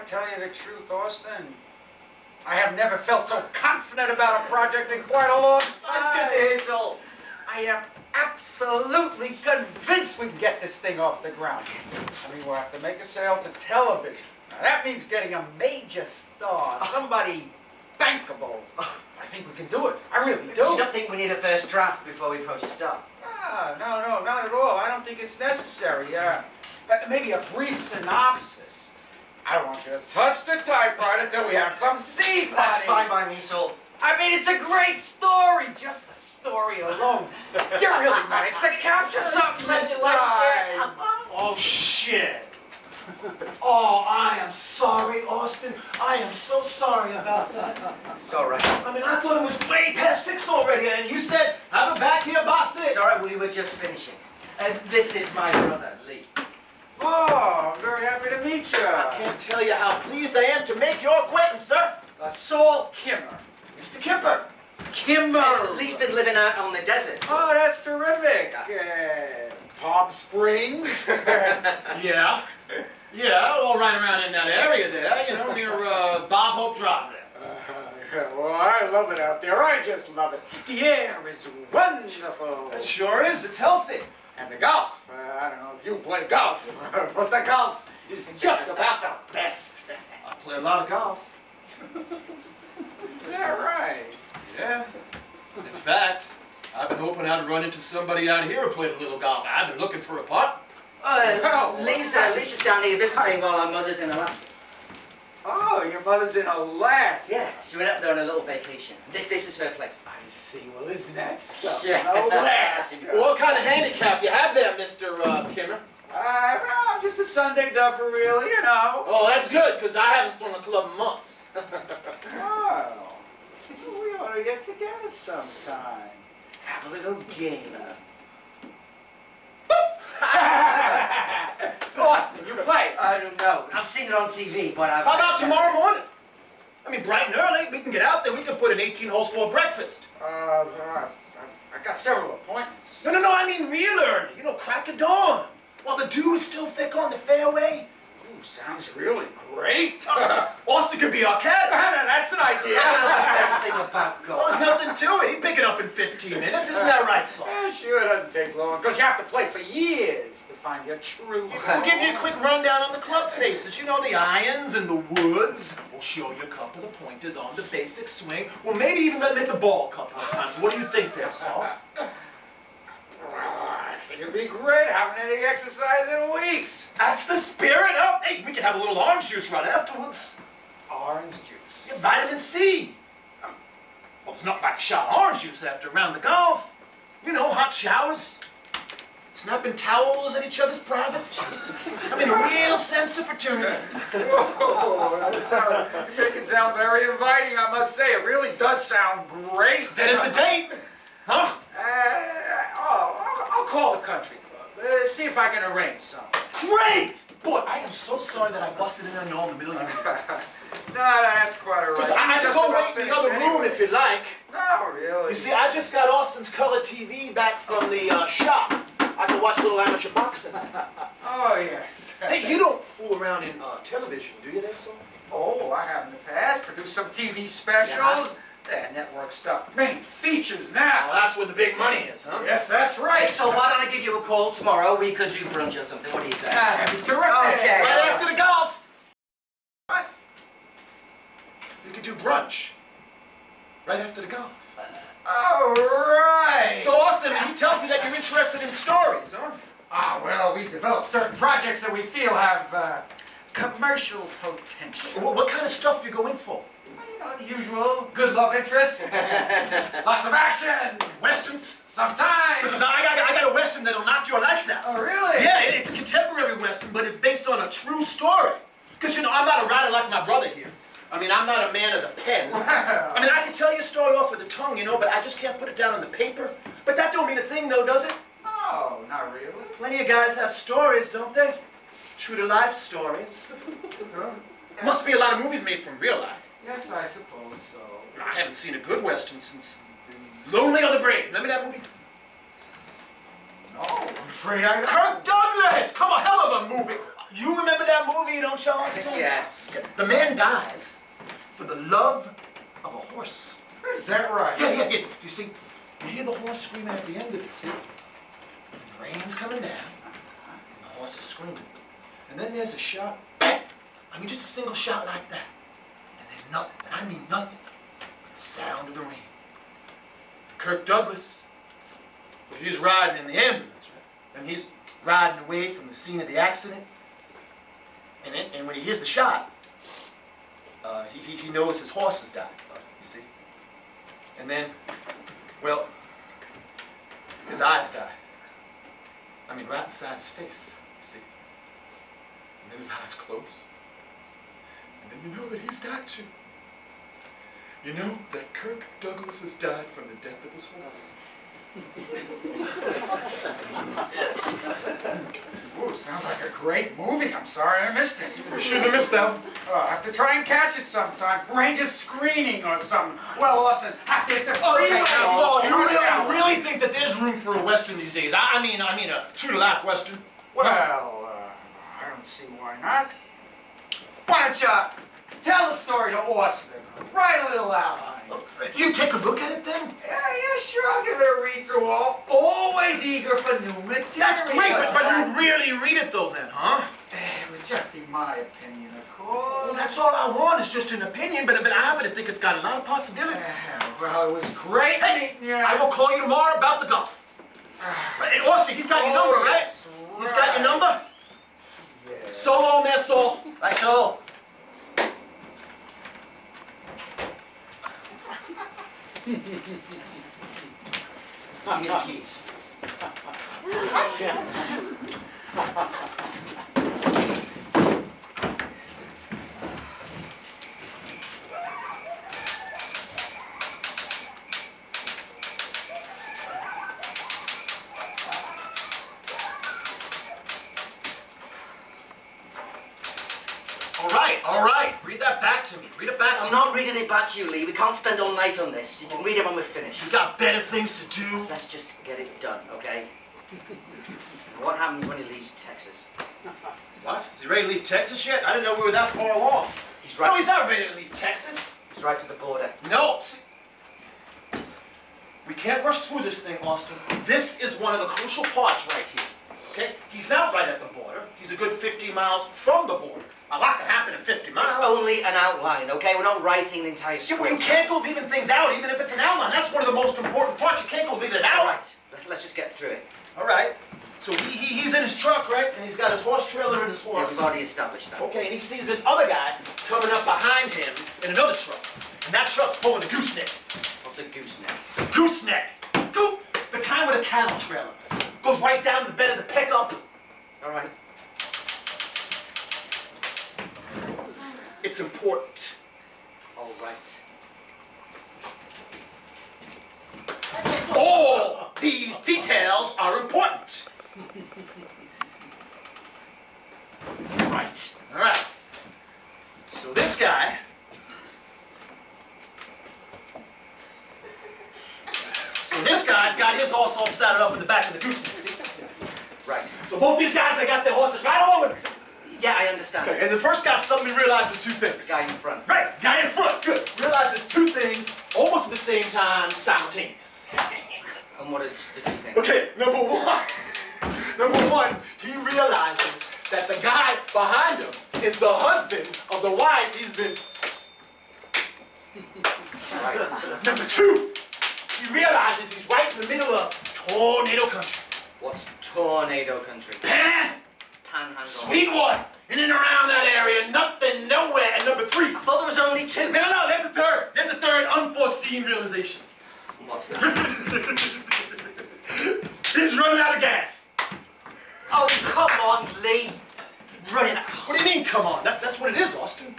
Tell you the truth, Austin, I have never felt so confident about a project in quite a long time. That's good to hear, Sol. I am absolutely convinced we can get this thing off the ground. I mean, we'll have to make a sale to television. Now, that means getting a major star, somebody bankable. I think we can do it. I really do. Do you not think we need a first draft before we approach the star? No, not at all. I don't think it's necessary. Maybe a brief synopsis. I don't want you to touch the typewriter until we have some seed money. That's fine by me, Sol. I mean, it's a great story. Just the story alone. You really managed to capture something this time. Oh, shit. Oh, I am sorry, Austin. I am so sorry about that. It's all right. I mean, I thought it was way past 6 already, and you said, have it back here by 6. It's all right, we were just finishing. This is my brother, Lee. Oh, I'm very happy to meet you. I can't tell you how pleased I am to make your acquaintance, sir. Saul Kimmer. Mr. Kipper. Kimmer. Lee's been living out on the desert. Oh, that's terrific. Palm Springs. Yeah. Yeah, all right around in that area there, you know, near Bob Hope Drive there. Well, I love it out there. I just love it. The air is wonderful. It sure is. It's healthy. And the golf. I don't know if you play golf, but the golf is just about the best. I play a lot of golf. Is that right? Yeah. In fact, I've been hoping I'd run into somebody out here who played a little golf. I've been looking for a partner. Lee's just down here visiting while our mother's in Alaska. Oh, your mother's in Alaska. Yeah, she went up there on a little vacation. This is her place. I see. Well, isn't that so? Yeah. Alaska. What kind of handicap you have there, Mr. Kimmer? I'm just a Sunday duffer, really, you know. Oh, that's good, because I haven't swung a club in months. Oh, we ought to get together sometime. Have a little game. Austin, you play. I don't know. I've seen it on TV, but I've... How about tomorrow morning? I mean, bright and early. We can get out there. We can put in 18 holes for breakfast. I got several appointments. No, I mean real early. You know, crack of dawn. While the dew is still thick on the fairway. Ooh, sounds really great. Austin could be our caddy. That's an idea. Best thing about golf. Well, there's nothing to it. He'd pick it up in 15 minutes. Isn't that right, Saul? Sure, it doesn't take long, because you have to play for years to find your true... We'll give you a quick rundown on the club faces. You know, the irons and the woods. We'll show you a couple of pointers on the basic swing. We'll maybe even let him hit the ball a couple of times. What do you think there, Saul? I think it'd be great. Haven't had any exercise in weeks. That's the spirit. Oh, hey, we can have a little orange juice right afterwards. Orange juice. Yeah, vitamin C. Well, it's not like a shot of orange juice after a round of golf. You know, hot showers. Snapping towels at each other's privates. I mean, a real sense of fraternity. Whoa, you make it sound very inviting, I must say. It really does sound great. Then it's a date. Huh? I'll call the country club. See if I can arrange something. Great! Boy, I am so sorry that I busted in on you all in the middle of your No, that's quite all right. Because I can go wait in the other room if you like. No, really. You see, I just got Austin's color TV back from the shop. I can watch a little amateur boxing. Oh, yes. Hey, you don't fool around in television, do you, there, son? Oh, I have in the past. Produced some TV specials. Network stuff. Many features now. Well, that's where the big money is, huh? Yes, that's right. So why don't I give you a call tomorrow? We could do brunch or something. What do you say? That'd be terrific. Okay. Right after the golf. What? We could do brunch. Right after the golf. All right. So, Austin, he tells me that you're interested in stories, huh? Well, we've developed certain projects that we feel have commercial potential. What kind of stuff you go in for? Well, you know, the usual good love interest. Lots of action. Westerns? Sometimes. Because I got a Western that'll knock your lights out. Oh, really? Yeah, it's a contemporary Western, but it's based on a true story. Because, you know, I'm not a writer like my brother here. I mean, I'm not a man of the pen. I mean, I can tell you a story off of the tongue, you know, but I just can't put it down on the paper. But that don't mean a thing, though, does it? Oh, No, not really. Plenty of guys have stories, don't they? True to life stories. Huh? Must be a lot of movies made from real life. Yes, I suppose so. I haven't seen a good Western since Lonely on the Brave. Remember that movie? No, I'm afraid I don't. Kirk Douglas! Come on, hell of a movie. You remember that movie, don't you, Austin? Yes. The man dies for the love of a horse. Is that right? Yeah. Do you see? You hear the horse screaming at the end of it, see? And the rain's coming down, and the horse is screaming. And then there's a shot, I mean just a single shot like that. And then nothing, and I mean nothing, but the sound of the rain. Kirk Douglas, he's riding in the ambulance, right? And he's riding away from the scene of the accident. And when he hears the shot, he knows his horse has died, you see? And then, well, his eyes die. I mean, right inside his face, you see? And then his eyes close. And then you know that he's died too. You know that Kirk Douglas has died from the death of his horse. Ooh, sounds like a great movie. I'm sorry I missed it. You shouldn't have missed that one. I'll have to try and catch it sometime. Arrange a screening or something. Well, Austin, have to hit the freeway. Okay, So you yourself. really think that there's room for a Western these days? I mean a true-to-life Western. Well, I don't see why not. Why don't you tell the story to Austin? Write a little outline. You take a look at it then? Yeah, sure, I'll give it a read through. Always eager for new material. That's great, but you really read it though then, huh? It would just be my opinion, of course. Well, that's all I want is just an opinion, but I happen to think it's got a lot of possibilities. Well, it was great meeting you. I will call you tomorrow about the golf. Hey, Austin, he's got your number, right? Yes, He's got your number? Yeah. So long, that's all. That's all. Give me the keys. All right. Read that back to me. Read it back to I'm me. not reading it back to you, Lee. We can't spend all night on this. You can read it when we're finished. You've got better things to do. Let's just get it done, okay? What happens when he leaves Texas? What? Is he ready to leave Texas yet? I didn't know we were that far along. He's right. No, he's not ready to leave Texas. He's right to the border. No. See, we can't rush through this thing, Austin. This is one of the crucial parts right here. Okay? He's not right at the border. He's a good 50 miles from the border. A lot can happen in 50 miles. It's only an outline, okay? We're not writing an entire Yeah, script. well, you can't go leaving things out, even if it's an outline. That's one of the most important parts. You can't go leaving it out. All right, let's just get through it. All right. So he's in his truck, right? And he's got his horse trailer and his Yeah, horse. we've already established that. Okay, and he sees this other guy coming up behind him in another truck. And that truck's pulling a gooseneck. What's a gooseneck? Gooseneck! The kind with a cattle trailer. Goes right down the bed of the pickup. All right. It's important. All right. All these details are important. Right. All right. So this guy. This guy's got his horse all saddled up in the back of the gooseneck. See? Right. So both these guys, they got their horses right along with them. Yeah, I understand. Okay, and the first guy suddenly realizes two things. The guy in front. Right, guy in front, good. Realizes two things almost at the same time, simultaneous. And what is the two things? Okay, number one, he realizes that the guy behind him is the husband of the wife he's been. Right. Number two, he realizes he's right in the middle of tornado country. What's tornado country? Panhandle. Sweetwater, in and around that area, nothing, nowhere. And number three, I thought there was only two. no, there's a third. There's a third unforeseen realization. What's that? He's running out of gas. Oh, come on, Lee. Running out. What do you mean, come on? That's what it is, Austin.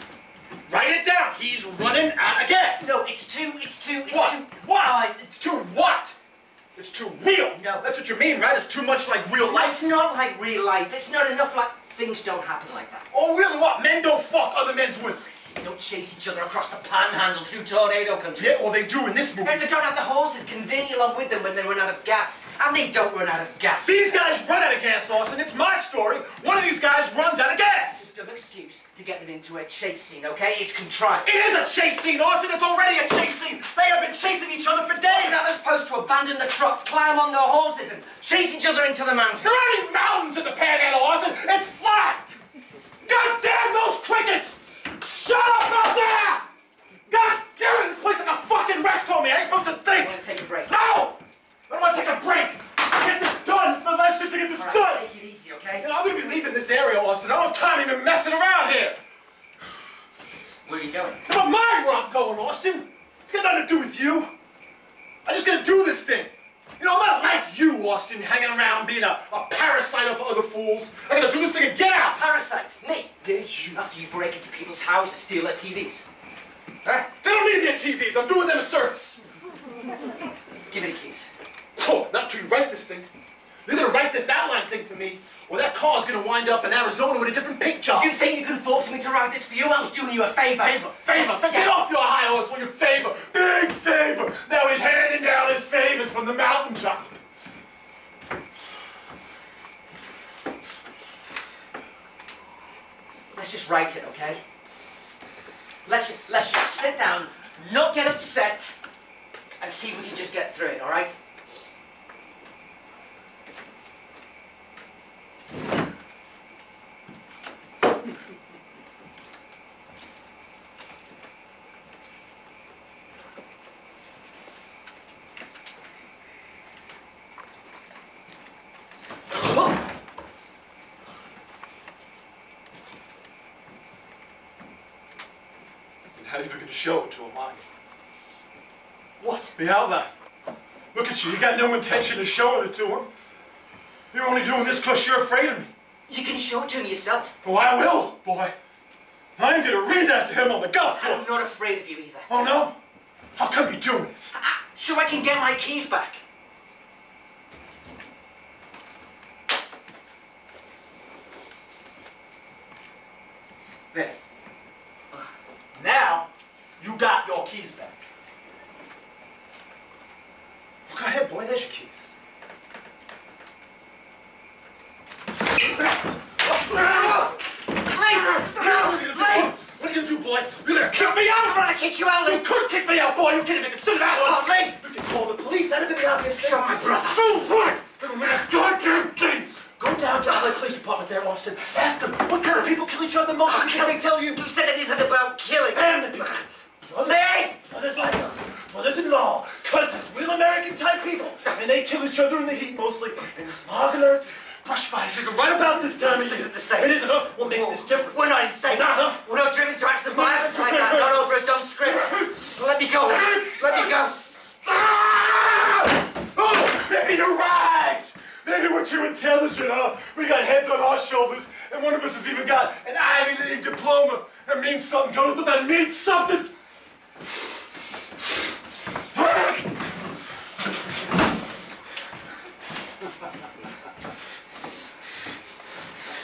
Write it down. He's running out of gas. No, it's two. What? What? It's too what? It's too real. No. That's what you mean, right? It's too much like real It's life. not like real life. It's not enough like things don't happen like that. Oh, really? What? Men don't fuck other men's women. They don't chase each other across the panhandle through tornado country. Yeah, well, they do in this movie. And they don't have the horses conveying along with them when they run out of gas. And they don't run out of gas. These guys run out of gas, Austin. It's my story. One of these guys runs out of gas. It's a dumb excuse to get them into a chase scene, okay? It's contrived. It is a chase scene, Austin. It's already a chase scene. They have been chasing each other for days. Now they're supposed to abandon the trucks, climb on their horses, and chase each other into the mountains. There aren't any mountains in the Panhandle, Austin. It's flat. God damn those crickets! Shut up out there! God damn it! This place is like a fucking rest home. I ain't supposed to I'm think. gonna take a break. No! I don't want to take a break. Get this done. It's my last chance to get this All right, done. take it easy, okay? You know, I'm gonna be leaving this area, Austin. I don't have time to be messing around here. Where are you going? Never mind where I'm going, Austin. It's got nothing to do with you. I'm just gonna do this thing. You know, I'm not like you, Austin, hanging around being a parasite of other fools. I'm gonna do this thing and get out. Parasite, me. Yeah, you. After you break into people's houses, steal their TVs. Huh? They don't need their TVs. I'm doing them a service. Give me the keys. Oh, not till you write this thing. You're gonna write this outline thing for me, or that car's gonna wind up in Arizona with a different paint job. You think you can force me to write this for you? I was doing you a favor. Favor. Get off your high horse with your favor. Big favor. Now he's handing down his favors from the mountaintop. Let's just write it, okay? Let's just sit down, not get upset, and see if we can just get through it, all right? Not even gonna show it to him, are you? What? The outline. Look at you. You got no intention of showing it to him. You're only doing this because you're afraid of me. You can show it to him yourself. Oh, I will, boy. I'm gonna read that to him on the golf I'm course. not afraid of you either. Oh, no? How come you're doing this? So I can get my keys back. There. Now, you got your keys back. Well, go ahead, boy. There's your keys. What are you gonna do, boy? You're gonna kick me out? I'm gonna kick you out, Lee. You could kick me out, boy. You can't even consider that one. Lee. You can call the police. That'd have been the obvious thing. You're my brother. So what? For a goddamn thing. Go down to the LA Police Department there, Austin. Ask them what kind of people kill each other the most. Oh, Can they tell you? You said anything about killing? Family people. Brothers like us. Brothers-in-law. Cousins. Real American-type people. And they kill each other in the heat mostly. And the smog alerts. Brush fire season right about this time of This year. isn't the same. It isn't, huh? What makes this different? We're not insane. We're not, huh? We're not driven to acts of violence like that. Not over a dumb script. Let me go. Let me go. Ah! Oh, maybe you're right. Maybe we're too intelligent, huh? We got heads on our shoulders, and one of us has even got an Ivy League diploma. That means something. Don't you think that means something?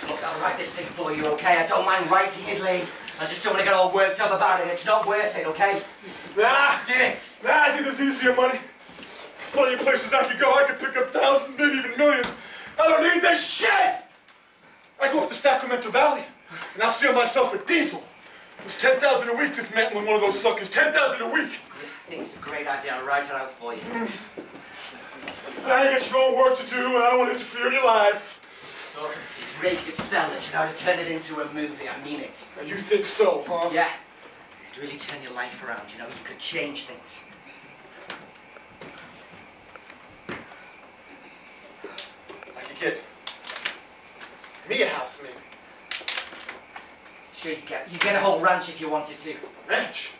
Look, I'll write this thing for you, okay? I don't mind writing it, Lee. I just don't want to get all worked up about it. It's not worth it, okay? Nah, Do it. I think there's easier money. There's plenty of places I could go. I could pick up thousands, maybe even millions. I don't need this shit! I go up to Sacramento Valley, and I'll steal myself a diesel. It was $10,000 a week dismantling one of those suckers. $10,000 a week. I think it's a great idea. I'll write it out for you. Now you got your own work to do, and I don't want to interfere in your life. So, it'd be great if you could sell it, you know, to turn it into a movie. I mean it. You think so, huh? Yeah. To really turn your life around, you know, you could change things. Like a kid. Me a house, maybe. Sure, you get a whole ranch if you wanted to. Ranch.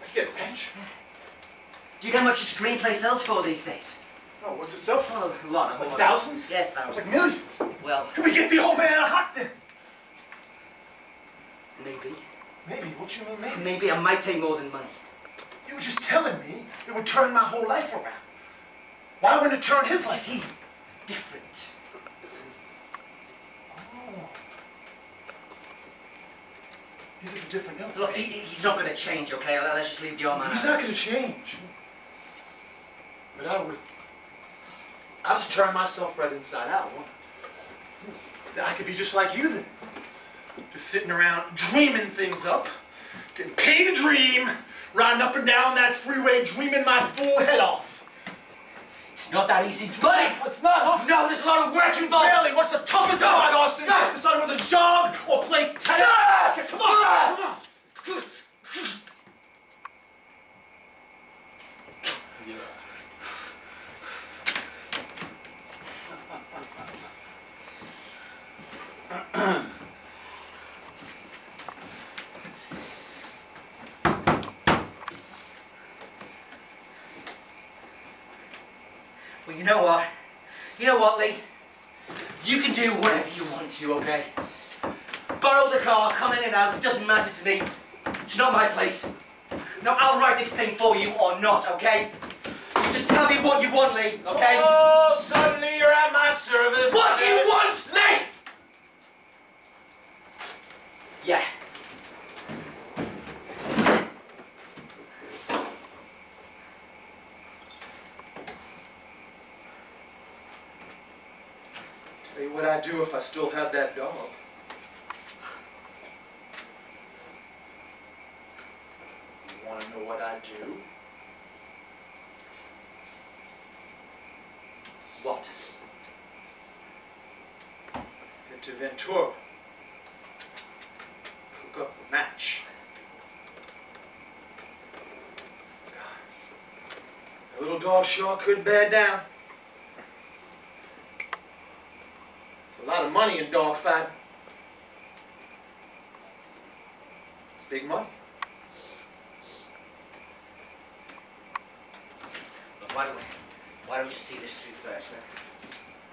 I could get a ranch. Do you know how much a screenplay sells for these days? Oh, what's it sell for? Well, a lot. Like thousands? Yeah, Like thousands. millions. Well, Can we get the old man a hot then? maybe. Maybe. What you mean, maybe? Maybe I might take more than money. You You were just telling me it would turn my whole life around. Why wouldn't it turn his Because life? he's different. Oh. He's of a different ilk. Look, he's not going to change, okay? Let's just leave your man He's out. not going to change. But I'll just turn myself right inside out. I could be just like you then. Just sitting around dreaming things up, getting paid to dream, riding up and down that freeway dreaming my fool head off. It's not that easy. Explain! It's not, huh? No, there's a lot of work involved. Really? What's the toughest part, Austin? Deciding whether to jog or play tennis? Okay, come on, come on. Well, you know what? You know what, Lee? You can do whatever you want to, okay? Borrow the car, come in and out, it doesn't matter to me. It's not my place. No, I'll write this thing for you or not, okay? You just tell me what you want, Lee, okay? Oh, suddenly you're at my service. What do you want, Lee? Yeah. Tell you what I'd do if I still had that dog. You want to know what I'd do? What? Head to Ventura. Cook up a match. The little dog sure could bear down. There's a lot of money in dog fighting. It's big money. Look, why don't we just see this through first, huh?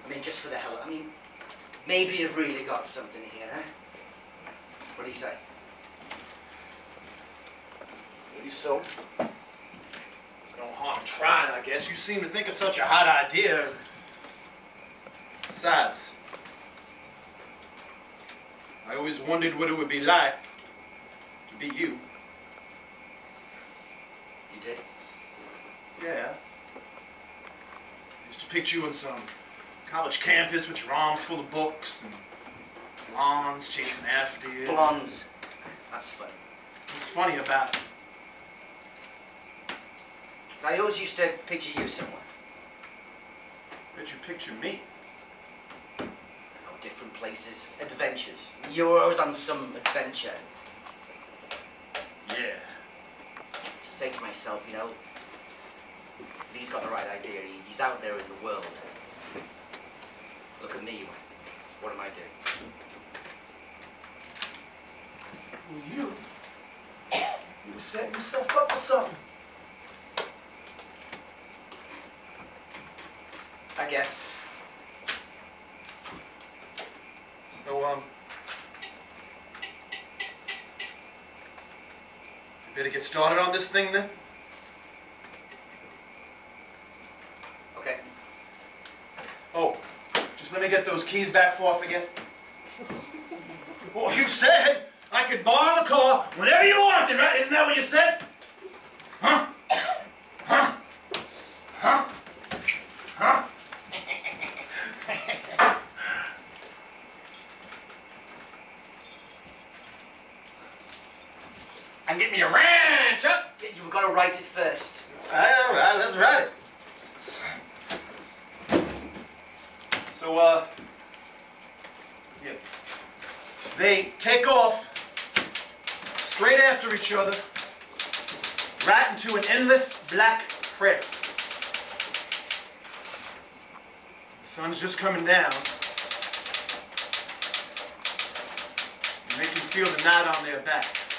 I mean, just for the hell of it. I mean, maybe you've really got something here, huh? What do you say? Maybe so. There's no harm in trying, I guess. You seem to think it's such a hot idea. Besides, I always wondered what it would be like to be you. You did? Yeah. I used to picture you on some college campus with your arms full of books and blondes chasing after you. Blondes. That's funny. What's funny about it? 'Cause I always used to picture you somewhere. Where'd you picture me? You know, different places, adventures. You were always on some adventure. Yeah. To say to myself, you know, Lee's got the right idea. He's out there in the world. Look at me. What am I doing? Well, you were setting yourself up for something. I guess. So, you better get started on this thing then? Okay. Oh, just let me get those keys back before I forget. Well, you said I could borrow the car whenever you wanted, right? Isn't that what you said? Huh? Huh? Huh? Huh? And get me a ranch, huh? Yeah, you've got to write it first. All right, let's write it. So, yeah. They take off straight after each other, right into an endless black prayer. The sun's just coming down. Make you feel the night on their backs.